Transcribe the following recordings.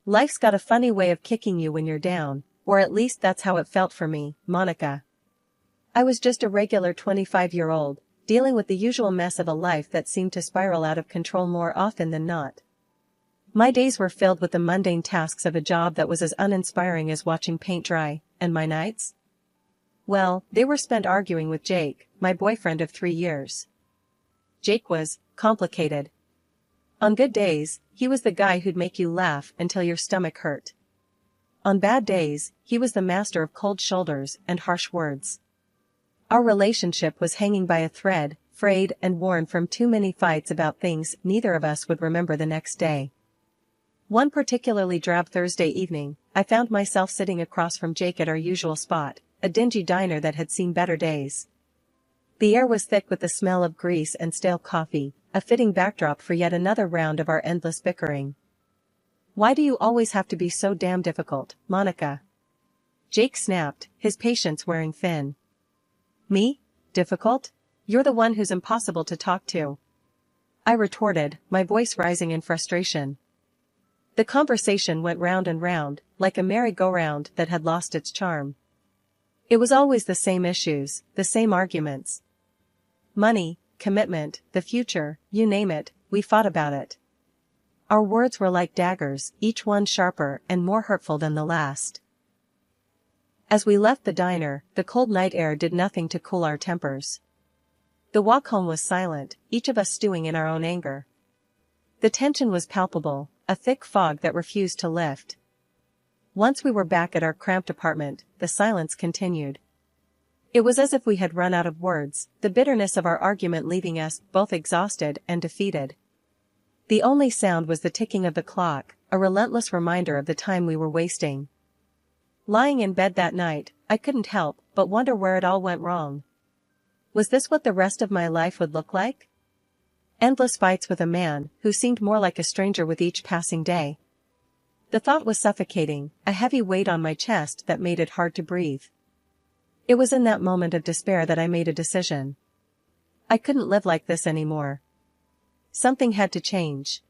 Life's got a funny way of kicking you when you're down, or at least that's how it felt for me, Monica. I was just a regular 25-year-old, dealing with the usual mess of a life that seemed to spiral out of control more often than not. My days were filled with the mundane tasks of a job that was as uninspiring as watching paint dry, and my nights? Well, they were spent arguing with Jake, my boyfriend of 3 years. Jake was complicated. On good days, he was the guy who'd make you laugh until your stomach hurt. On bad days, he was the master of cold shoulders and harsh words. Our relationship was hanging by a thread, frayed and worn from too many fights about things neither of us would remember the next day. One particularly drab Thursday evening, I found myself sitting across from Jake at our usual spot, a dingy diner that had seen better days. The air was thick with the smell of grease and stale coffee, a fitting backdrop for yet another round of our endless bickering. "Why do you always have to be so damn difficult, Monica?" Jake snapped, his patience wearing thin. "Me? Difficult? You're the one who's impossible to talk to," I retorted, my voice rising in frustration. The conversation went round and round, like a merry-go-round that had lost its charm. It was always the same issues, the same arguments. Money, commitment, the future, you name it, we fought about it. Our words were like daggers, each one sharper and more hurtful than the last. As we left the diner, the cold night air did nothing to cool our tempers. The walk home was silent, each of us stewing in our own anger. The tension was palpable, a thick fog that refused to lift. Once we were back at our cramped apartment, the silence continued. It was as if we had run out of words, the bitterness of our argument leaving us both exhausted and defeated. The only sound was the ticking of the clock, a relentless reminder of the time we were wasting. Lying in bed that night, I couldn't help but wonder where it all went wrong. Was this what the rest of my life would look like? Endless fights with a man who seemed more like a stranger with each passing day. The thought was suffocating, a heavy weight on my chest that made it hard to breathe. It was in that moment of despair that I made a decision. I couldn't live like this anymore. Something had to change.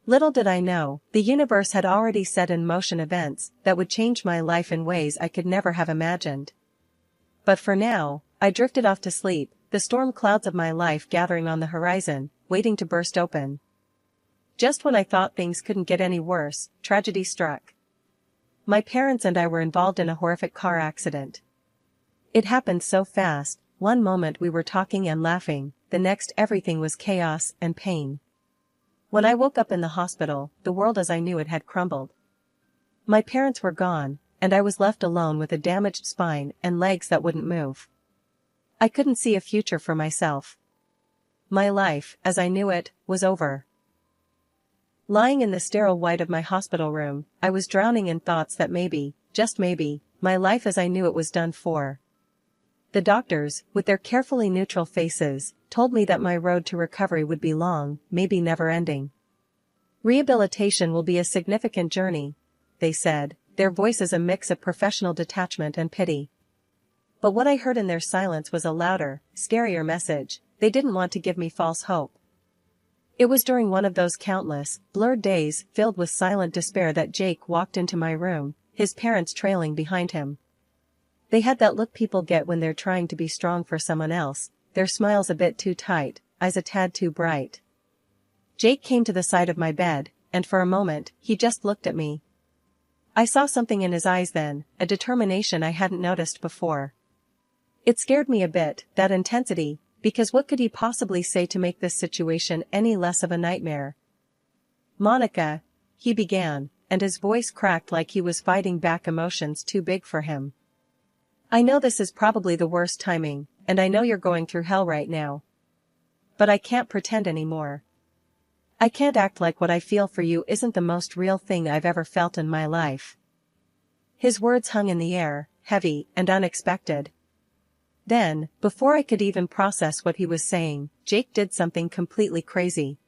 Little did I know, the universe had already set in motion events that would change my life in ways I could never have imagined. But for now, I drifted off to sleep, the storm clouds of my life gathering on the horizon, waiting to burst open. Just when I thought things couldn't get any worse, tragedy struck. My parents and I were involved in a horrific car accident. It happened so fast, one moment we were talking and laughing, the next everything was chaos and pain. When I woke up in the hospital, the world as I knew it had crumbled. My parents were gone, and I was left alone with a damaged spine and legs that wouldn't move. I couldn't see a future for myself. My life, as I knew it, was over. Lying in the sterile white of my hospital room, I was drowning in thoughts that maybe, just maybe, my life as I knew it was done for. The doctors, with their carefully neutral faces, told me that my road to recovery would be long, maybe never-ending. Rehabilitation will be a significant journey, they said, their voices a mix of professional detachment and pity. But what I heard in their silence was a louder, scarier message. They didn't want to give me false hope. It was during one of those countless, blurred days filled with silent despair that Jake walked into my room, his parents trailing behind him. They had that look people get when they're trying to be strong for someone else, their smiles a bit too tight, eyes a tad too bright. Jake came to the side of my bed, and for a moment, he just looked at me. I saw something in his eyes then, a determination I hadn't noticed before. It scared me a bit, that intensity, because what could he possibly say to make this situation any less of a nightmare? "Monica," he began, and his voice cracked like he was fighting back emotions too big for him. "I know this is probably the worst timing, and I know you're going through hell right now. But I can't pretend anymore. I can't act like what I feel for you isn't the most real thing I've ever felt in my life." His words hung in the air, heavy and unexpected. Then, before I could even process what he was saying, Jake did something completely crazy.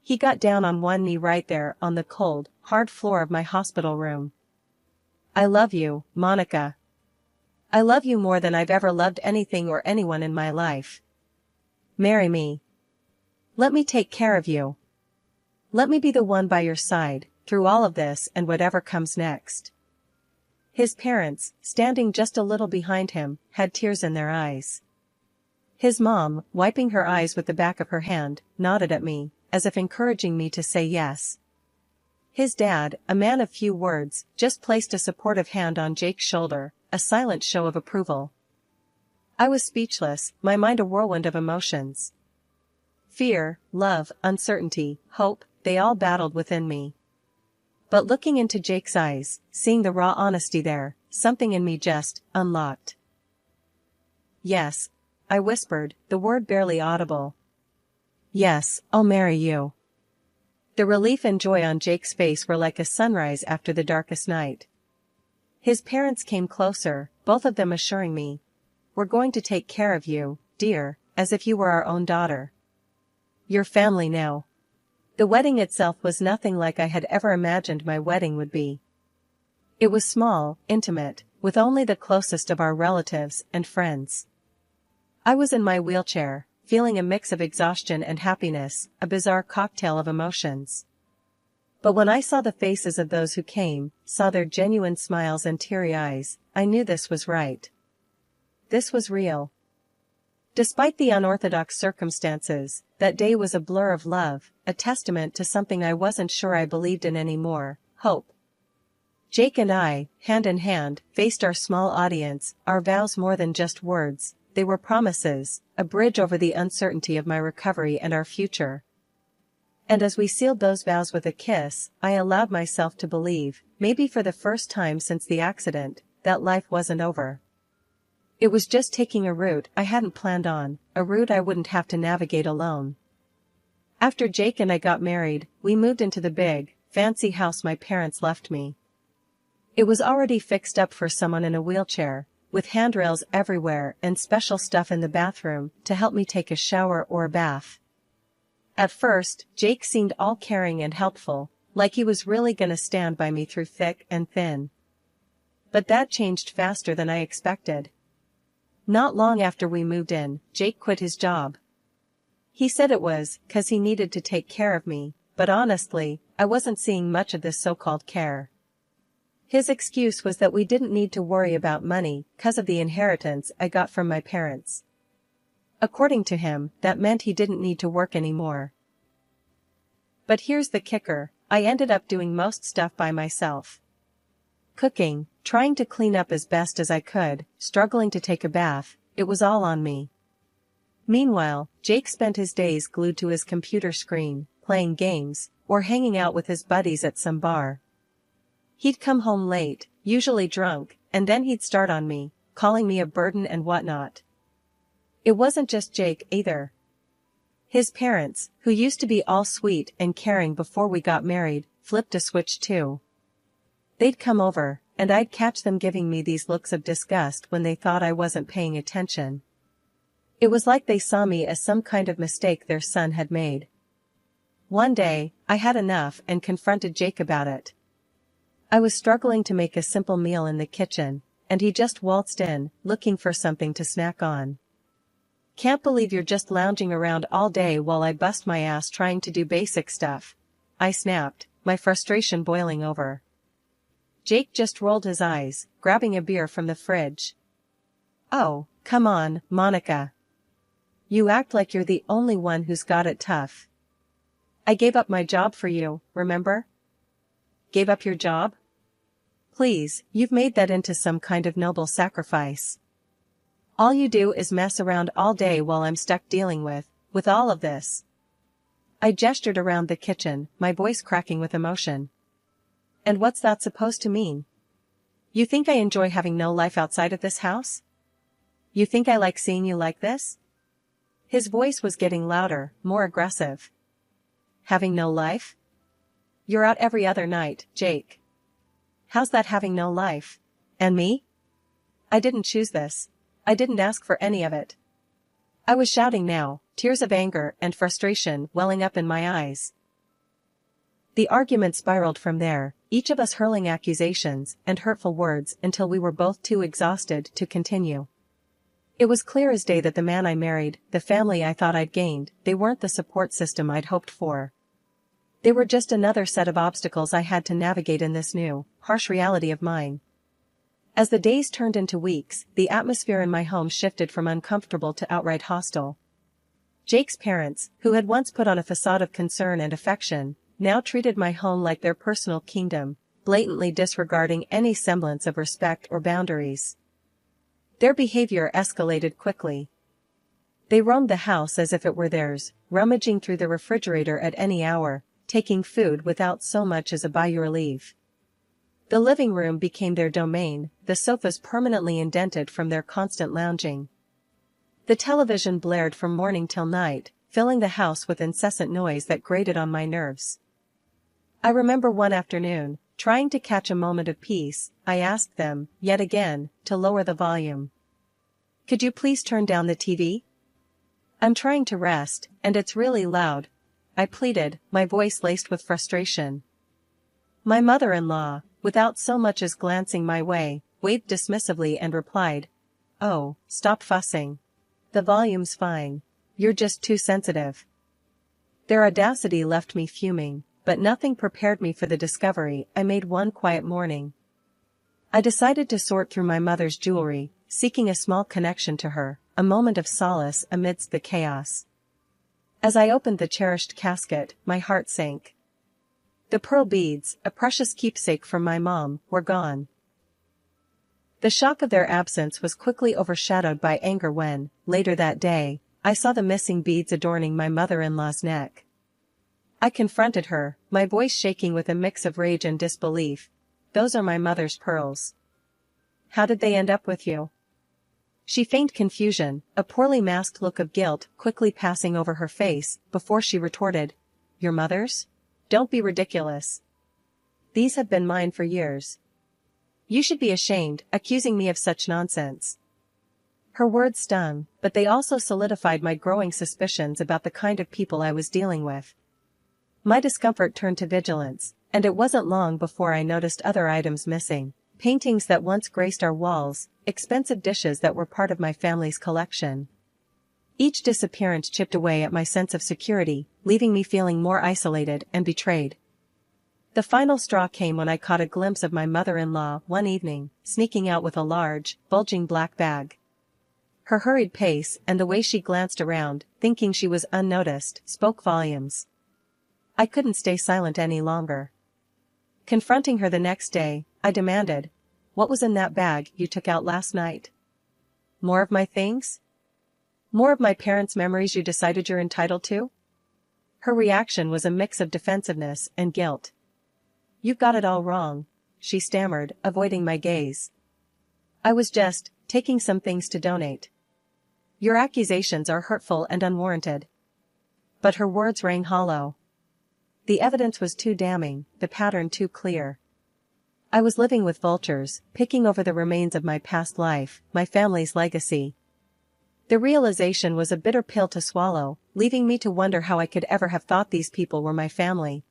He got down on one knee right there on the cold, hard floor of my hospital room. "I love you, Monica. I love you more than I've ever loved anything or anyone in my life. Marry me. Let me take care of you. Let me be the one by your side, through all of this and whatever comes next. His parents, standing just a little behind him, had tears in their eyes. His mom, wiping her eyes with the back of her hand, nodded at me, as if encouraging me to say yes. His dad, a man of few words, just placed a supportive hand on Jake's shoulder, a silent show of approval. I was speechless, my mind a whirlwind of emotions. Fear, love, uncertainty, hope, they all battled within me. But looking into Jake's eyes, seeing the raw honesty there, something in me just unlocked. Yes, I whispered, the word barely audible. Yes, I'll marry you. The relief and joy on Jake's face were like a sunrise after the darkest night. His parents came closer, both of them assuring me, "We're going to take care of you, dear, as if you were our own daughter. Your family now." The wedding itself was nothing like I had ever imagined my wedding would be. It was small, intimate, with only the closest of our relatives and friends. I was in my wheelchair, feeling a mix of exhaustion and happiness, a bizarre cocktail of emotions. But when I saw the faces of those who came, saw their genuine smiles and teary eyes, I knew this was right. This was real. Despite the unorthodox circumstances, that day was a blur of love, a testament to something I wasn't sure I believed in anymore, hope. Jake and I, hand in hand, faced our small audience, our vows more than just words, they were promises, a bridge over the uncertainty of my recovery and our future. And as we sealed those vows with a kiss, I allowed myself to believe, maybe for the first time since the accident, that life wasn't over. It was just taking a route I hadn't planned on, a route I wouldn't have to navigate alone. After Jake and I got married, we moved into the big, fancy house my parents left me. It was already fixed up for someone in a wheelchair, with handrails everywhere and special stuff in the bathroom to help me take a shower or a bath. At first, Jake seemed all caring and helpful, like he was really gonna stand by me through thick and thin. But that changed faster than I expected. Not long after we moved in, Jake quit his job. He said it was 'cause he needed to take care of me, but honestly, I wasn't seeing much of this so-called care. His excuse was that we didn't need to worry about money 'cause of the inheritance I got from my parents. According to him, that meant he didn't need to work anymore. But here's the kicker, I ended up doing most stuff by myself. Cooking, trying to clean up as best as I could, struggling to take a bath, it was all on me. Meanwhile, Jake spent his days glued to his computer screen, playing games, or hanging out with his buddies at some bar. He'd come home late, usually drunk, and then he'd start on me, calling me a burden and whatnot. It wasn't just Jake either. His parents, who used to be all sweet and caring before we got married, flipped a switch too. They'd come over, and I'd catch them giving me these looks of disgust when they thought I wasn't paying attention. It was like they saw me as some kind of mistake their son had made. One day, I had enough and confronted Jake about it. I was struggling to make a simple meal in the kitchen, and he just waltzed in, looking for something to snack on. "Can't believe you're just lounging around all day while I bust my ass trying to do basic stuff," I snapped, my frustration boiling over. Jake just rolled his eyes, grabbing a beer from the fridge. "Oh, come on, Monica. You act like you're the only one who's got it tough. I gave up my job for you, remember?" "Gave up your job? Please, you've made that into some kind of noble sacrifice. All you do is mess around all day while I'm stuck dealing with all of this." I gestured around the kitchen, my voice cracking with emotion. "And what's that supposed to mean? You think I enjoy having no life outside of this house? You think I like seeing you like this?" His voice was getting louder, more aggressive. "Having no life? You're out every other night, Jake. How's that having no life? And me? I didn't choose this. I didn't ask for any of it." I was shouting now, tears of anger and frustration welling up in my eyes. The argument spiraled from there, each of us hurling accusations and hurtful words until we were both too exhausted to continue. It was clear as day that the man I married, the family I thought I'd gained, they weren't the support system I'd hoped for. They were just another set of obstacles I had to navigate in this new, harsh reality of mine. As the days turned into weeks, the atmosphere in my home shifted from uncomfortable to outright hostile. Jake's parents, who had once put on a facade of concern and affection, now treated my home like their personal kingdom, blatantly disregarding any semblance of respect or boundaries. Their behavior escalated quickly. They roamed the house as if it were theirs, rummaging through the refrigerator at any hour, taking food without so much as a "by your leave." The living room became their domain, the sofas permanently indented from their constant lounging. The television blared from morning till night, filling the house with incessant noise that grated on my nerves. I remember one afternoon, trying to catch a moment of peace, I asked them, yet again, to lower the volume. "Could you please turn down the TV? I'm trying to rest, and it's really loud," I pleaded, my voice laced with frustration. My mother-in-law, without so much as glancing my way, waved dismissively and replied, "Oh, stop fussing. The volume's fine. You're just too sensitive." Their audacity left me fuming, but nothing prepared me for the discovery I made one quiet morning. I decided to sort through my mother's jewelry, seeking a small connection to her, a moment of solace amidst the chaos. As I opened the cherished casket, my heart sank. The pearl beads, a precious keepsake from my mom, were gone. The shock of their absence was quickly overshadowed by anger when, later that day, I saw the missing beads adorning my mother-in-law's neck. I confronted her, my voice shaking with a mix of rage and disbelief. "Those are my mother's pearls. How did they end up with you?" She feigned confusion, a poorly masked look of guilt quickly passing over her face, before she retorted, "Your mother's? Don't be ridiculous. These have been mine for years. You should be ashamed, accusing me of such nonsense." Her words stung, but they also solidified my growing suspicions about the kind of people I was dealing with. My discomfort turned to vigilance, and it wasn't long before I noticed other items missing: paintings that once graced our walls, expensive dishes that were part of my family's collection. Each disappearance chipped away at my sense of security, leaving me feeling more isolated and betrayed. The final straw came when I caught a glimpse of my mother-in-law one evening, sneaking out with a large, bulging black bag. Her hurried pace and the way she glanced around, thinking she was unnoticed, spoke volumes. I couldn't stay silent any longer. Confronting her the next day, I demanded, "What was in that bag you took out last night? More of my things? More of my parents' memories you decided you're entitled to?" Her reaction was a mix of defensiveness and guilt. "You've got it all wrong," she stammered, avoiding my gaze. "I was just taking some things to donate." "Your accusations are hurtful and unwarranted." But her words rang hollow. The evidence was too damning, the pattern too clear. I was living with vultures, picking over the remains of my past life, my family's legacy. The realization was a bitter pill to swallow, leaving me to wonder how I could ever have thought these people were my family.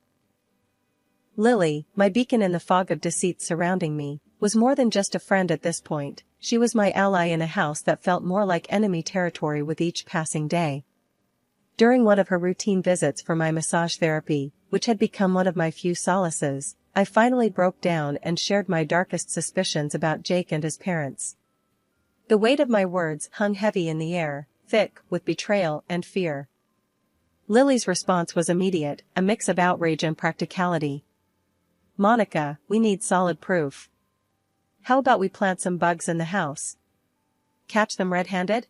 Lily, my beacon in the fog of deceit surrounding me, was more than just a friend at this point. She was my ally in a house that felt more like enemy territory with each passing day. During one of her routine visits for my massage therapy, which had become one of my few solaces, I finally broke down and shared my darkest suspicions about Jake and his parents. The weight of my words hung heavy in the air, thick with betrayal and fear. Lily's response was immediate, a mix of outrage and practicality. "Monica, we need solid proof. How about we plant some bugs in the house? Catch them red-handed?"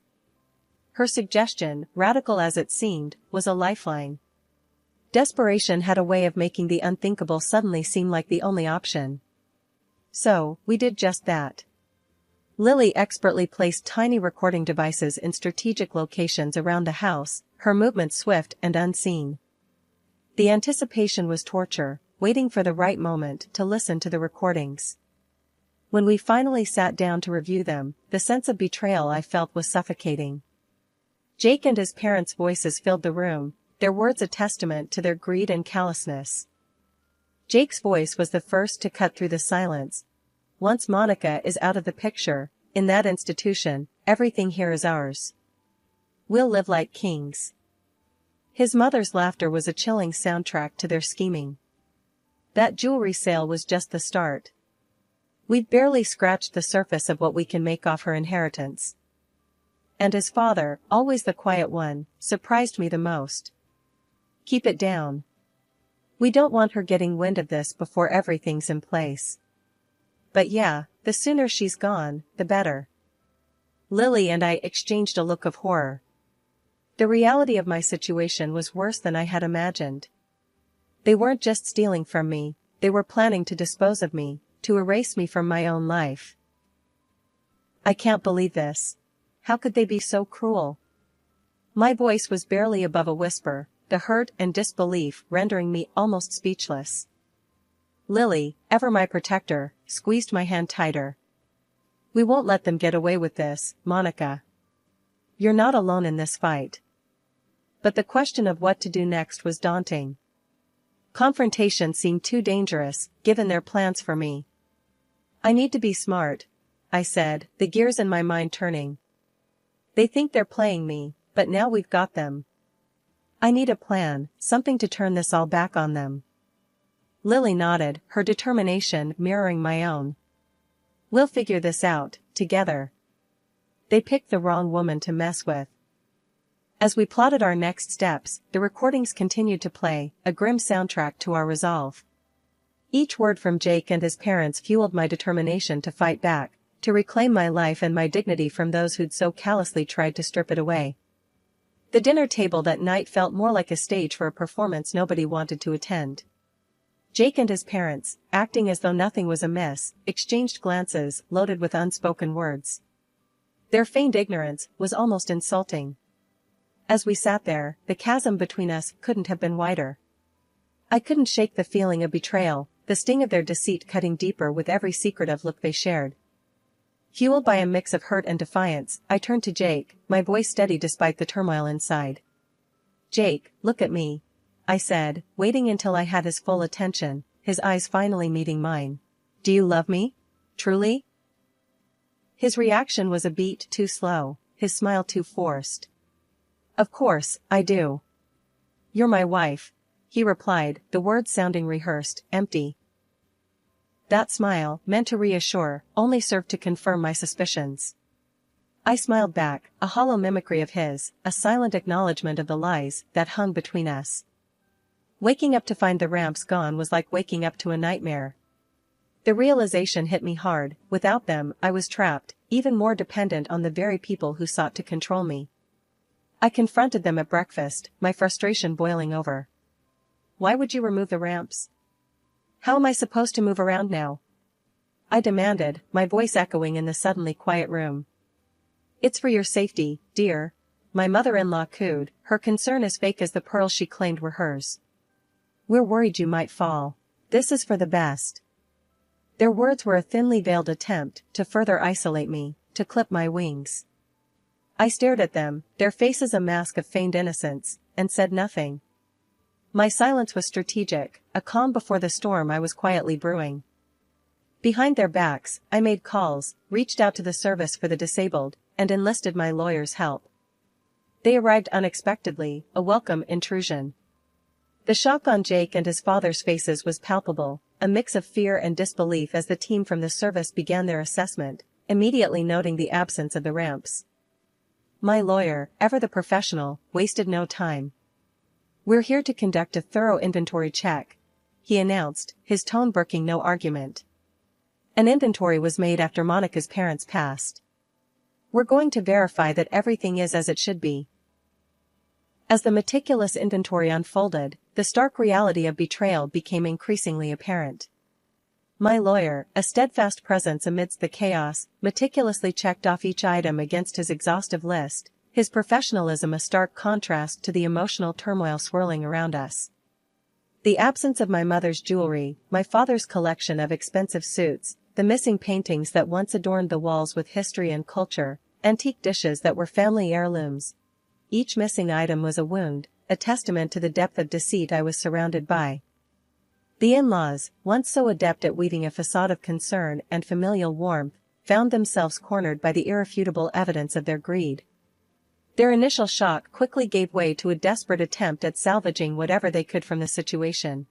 Her suggestion, radical as it seemed, was a lifeline. Desperation had a way of making the unthinkable suddenly seem like the only option. So, we did just that. Lily expertly placed tiny recording devices in strategic locations around the house, her movements swift and unseen. The anticipation was torture, waiting for the right moment to listen to the recordings. When we finally sat down to review them, the sense of betrayal I felt was suffocating. Jake and his parents' voices filled the room, their words a testament to their greed and callousness. Jake's voice was the first to cut through the silence. "Once Monica is out of the picture, in that institution, everything here is ours. We'll live like kings." His mother's laughter was a chilling soundtrack to their scheming. That jewelry sale was just the start. We've barely scratched the surface of what we can make off her inheritance. And his father, always the quiet one, surprised me the most. Keep it down. We don't want her getting wind of this before everything's in place. But yeah, the sooner she's gone, the better. Lily and I exchanged a look of horror. The reality of my situation was worse than I had imagined. They weren't just stealing from me, they were planning to dispose of me, to erase me from my own life. I can't believe this. How could they be so cruel? My voice was barely above a whisper, the hurt and disbelief rendering me almost speechless. Lily, ever my protector, squeezed my hand tighter. We won't let them get away with this, Monica. You're not alone in this fight. But the question of what to do next was daunting. Confrontation seemed too dangerous, given their plans for me. I need to be smart, I said, the gears in my mind turning. They think they're playing me, but now we've got them. I need a plan, something to turn this all back on them. Lily nodded, her determination mirroring my own. We'll figure this out, together. They picked the wrong woman to mess with. As we plotted our next steps, the recordings continued to play, a grim soundtrack to our resolve. Each word from Jake and his parents fueled my determination to fight back, to reclaim my life and my dignity from those who'd so callously tried to strip it away. The dinner table that night felt more like a stage for a performance nobody wanted to attend. Jake and his parents, acting as though nothing was amiss, exchanged glances loaded with unspoken words. Their feigned ignorance was almost insulting. As we sat there, the chasm between us couldn't have been wider. I couldn't shake the feeling of betrayal, the sting of their deceit cutting deeper with every secretive look they shared. Fueled by a mix of hurt and defiance, I turned to Jake, my voice steady despite the turmoil inside. Jake, look at me, I said, waiting until I had his full attention, his eyes finally meeting mine. Do you love me? Truly? His reaction was a beat too slow, his smile too forced. Of course, I do. You're my wife, he replied, the words sounding rehearsed, empty. That smile, meant to reassure, only served to confirm my suspicions. I smiled back, a hollow mimicry of his, a silent acknowledgement of the lies that hung between us. Waking up to find the ramps gone was like waking up to a nightmare. The realization hit me hard, without them, I was trapped, even more dependent on the very people who sought to control me. I confronted them at breakfast, my frustration boiling over. Why would you remove the ramps? How am I supposed to move around now? I demanded, my voice echoing in the suddenly quiet room. It's for your safety, dear, my mother-in-law cooed, her concern as fake as the pearls she claimed were hers. We're worried you might fall. This is for the best. Their words were a thinly veiled attempt to further isolate me, to clip my wings. I stared at them, their faces a mask of feigned innocence, and said nothing. My silence was strategic, a calm before the storm I was quietly brewing. Behind their backs, I made calls, reached out to the service for the disabled, and enlisted my lawyer's help. They arrived unexpectedly, a welcome intrusion. The shock on Jake and his father's faces was palpable, a mix of fear and disbelief as the team from the service began their assessment, immediately noting the absence of the ramps. My lawyer, ever the professional, wasted no time. We're here to conduct a thorough inventory check, he announced, his tone brooking no argument. An inventory was made after Monica's parents passed. We're going to verify that everything is as it should be. As the meticulous inventory unfolded, the stark reality of betrayal became increasingly apparent. My lawyer, a steadfast presence amidst the chaos, meticulously checked off each item against his exhaustive list, his professionalism a stark contrast to the emotional turmoil swirling around us. The absence of my mother's jewelry, my father's collection of expensive suits, the missing paintings that once adorned the walls with history and culture, antique dishes that were family heirlooms. Each missing item was a wound, a testament to the depth of deceit I was surrounded by. The in-laws, once so adept at weaving a facade of concern and familial warmth, found themselves cornered by the irrefutable evidence of their greed. Their initial shock quickly gave way to a desperate attempt at salvaging whatever they could from the situation.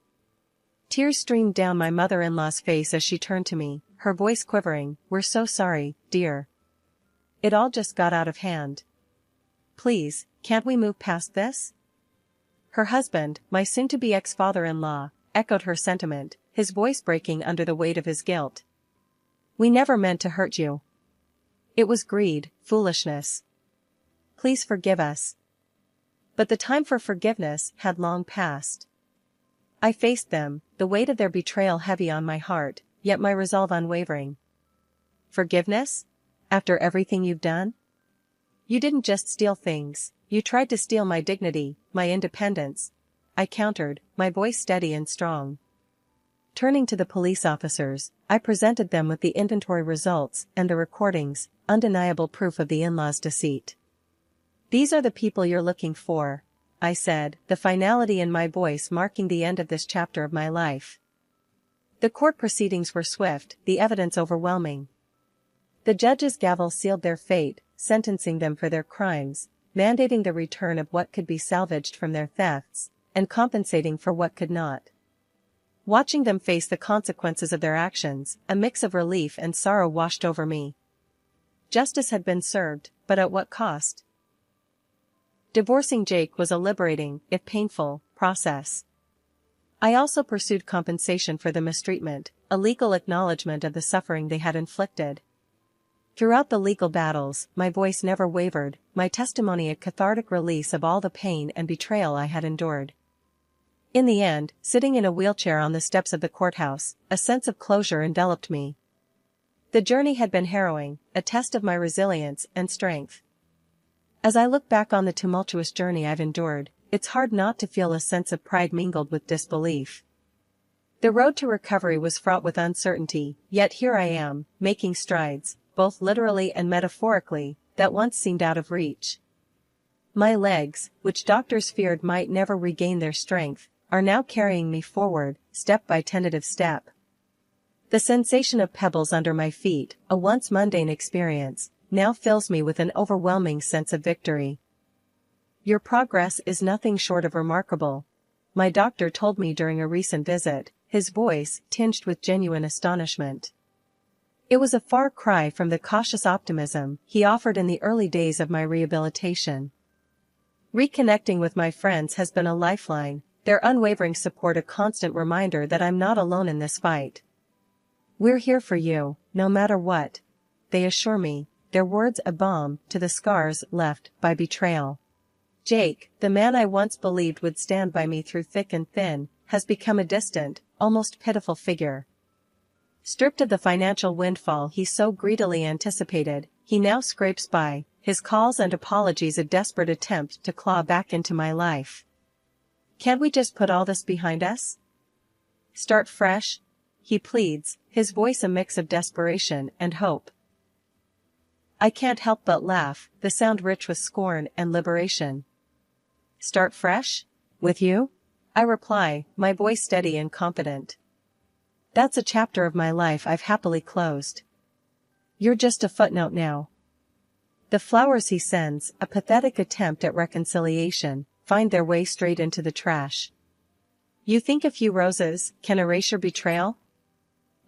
Tears streamed down my mother-in-law's face as she turned to me, her voice quivering. "We're so sorry, dear. It all just got out of hand. Please, can't we move past this?" Her husband, my soon-to-be ex-father-in-law, echoed her sentiment, his voice breaking under the weight of his guilt. "We never meant to hurt you. It was greed, foolishness. Please forgive us." But the time for forgiveness had long passed. I faced them, the weight of their betrayal heavy on my heart, yet my resolve unwavering. "Forgiveness? After everything you've done? You didn't just steal things, you tried to steal my dignity, my independence," I countered, my voice steady and strong. Turning to the police officers, I presented them with the inventory results and the recordings, undeniable proof of the in-laws' deceit. "These are the people you're looking for," I said, the finality in my voice marking the end of this chapter of my life. The court proceedings were swift, the evidence overwhelming. The judge's gavel sealed their fate, sentencing them for their crimes, mandating the return of what could be salvaged from their thefts, and compensating for what could not. Watching them face the consequences of their actions, a mix of relief and sorrow washed over me. Justice had been served, but at what cost? Divorcing Jake was a liberating, if painful, process. I also pursued compensation for the mistreatment, a legal acknowledgement of the suffering they had inflicted. Throughout the legal battles, my voice never wavered, my testimony a cathartic release of all the pain and betrayal I had endured. In the end, sitting in a wheelchair on the steps of the courthouse, a sense of closure enveloped me. The journey had been harrowing, a test of my resilience and strength. As I look back on the tumultuous journey I've endured, it's hard not to feel a sense of pride mingled with disbelief. The road to recovery was fraught with uncertainty, yet here I am, making strides, both literally and metaphorically, that once seemed out of reach. My legs, which doctors feared might never regain their strength, are now carrying me forward, step by tentative step. The sensation of pebbles under my feet, a once mundane experience, now fills me with an overwhelming sense of victory. "Your progress is nothing short of remarkable," my doctor told me during a recent visit, his voice tinged with genuine astonishment. It was a far cry from the cautious optimism he offered in the early days of my rehabilitation. Reconnecting with my friends has been a lifeline, their unwavering support a constant reminder that I'm not alone in this fight. "We're here for you, no matter what," they assure me, their words a balm to the scars left by betrayal. Jake, the man I once believed would stand by me through thick and thin, has become a distant, almost pitiful figure. Stripped of the financial windfall he so greedily anticipated, he now scrapes by, his calls and apologies a desperate attempt to claw back into my life. "Can't we just put all this behind us? Start fresh?" he pleads, his voice a mix of desperation and hope. I can't help but laugh, the sound rich with scorn and liberation. "Start fresh? With you?" I reply, my voice steady and confident. "That's a chapter of my life I've happily closed. You're just a footnote now." The flowers he sends, a pathetic attempt at reconciliation, find their way straight into the trash. "You think a few roses can erase your betrayal?"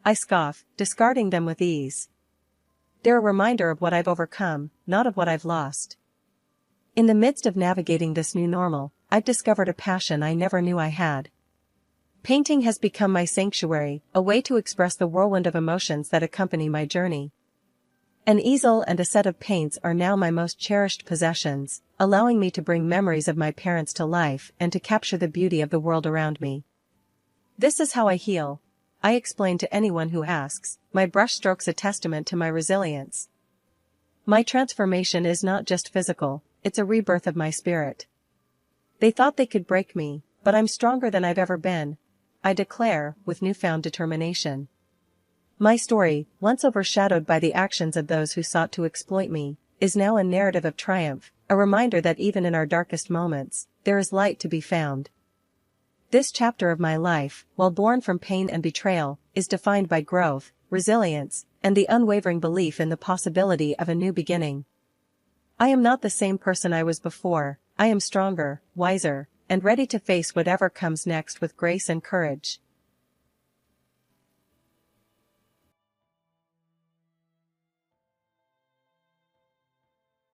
I scoff, discarding them with ease. They're a reminder of what I've overcome, not of what I've lost. In the midst of navigating this new normal, I've discovered a passion I never knew I had. Painting has become my sanctuary, a way to express the whirlwind of emotions that accompany my journey. An easel and a set of paints are now my most cherished possessions, allowing me to bring memories of my parents to life and to capture the beauty of the world around me. "This is how I heal," I explain to anyone who asks, my brushstrokes a testament to my resilience. My transformation is not just physical, it's a rebirth of my spirit. "They thought they could break me, but I'm stronger than I've ever been," I declare, with newfound determination. My story, once overshadowed by the actions of those who sought to exploit me, is now a narrative of triumph, a reminder that even in our darkest moments, there is light to be found. This chapter of my life, while born from pain and betrayal, is defined by growth, resilience, and the unwavering belief in the possibility of a new beginning. I am not the same person I was before. I am stronger, wiser, and ready to face whatever comes next with grace and courage.